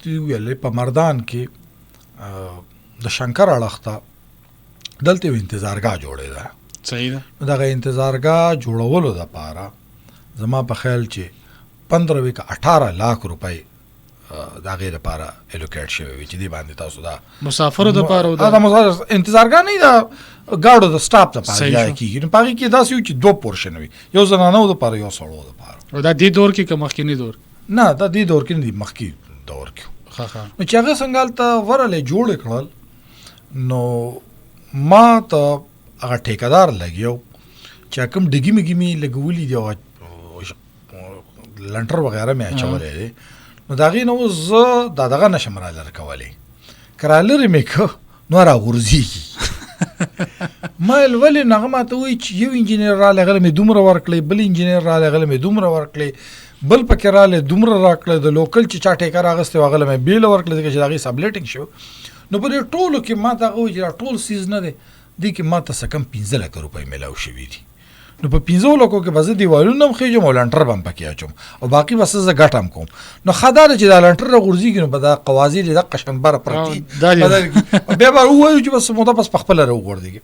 تی ویلې په مردان کې د شنگر اړخ ته دلته یو انتظارګاه جوړېده. صحیح ده. دغه انتظارګاه جوړولو دپاره زما په خیال چې 15 که 18 لاک روپۍ د هغې دپاره الوکیټ شوی وي چې دې باندې تاسو دا مسافرو دپاره انتظارګاه نه د ګاډو د سټاپ دپاره ځای کېږي. نو په هغې کې داسې وي چې 2 پورشن وي، یو زنانو دپاره یو سړو دپاره. او دا دې دور کې که مخکیني دور؟ نه دا دې دور کې نه دي، مخکې دور کې. نو چې هغه څنګه هلته ورغلې جوړ کړل، نو ما ته هغه ټیکهدار لګیو چې کوم ډګي مګي مې لګولي دي او لنټر وغیره مې اچولی دی، نو د هغې نه اوس زه دا دغه نشم رالر کولی. که رالرې مې که نو راغورځېږي. ما ویل ولې؟ نو هغه ماته وایي چې یو انجینر رالی هغه مې دومره ورکړی، بل انجینر رالی هغه مې دومره ورکړی، بل پکې رالی دومره راکړی، د لوکل چې چا ټیکر اخیستی و هغه مې بیله ورکړی ځکه چې د هغې سبلیټینګ شو. نو په دې ټولو کې ما ته هغه وایي چې دا ټول سیز نه دی، دې کې ما ته څه کم 15 لکه روپۍ میلاو شوي دي. نو په 15 لکو کې به زه دیوالونه هم خېږم او لنټر به هم پکې اچوم او باقي به څه زه ګټه هم کوم. نو ښه دا ده چې دا لنټر راغورځېږي نو به دا قوازې دې دقه شنبره پرتې بیا به ووایو چې بس موده بس په خپله راوغورځېږي.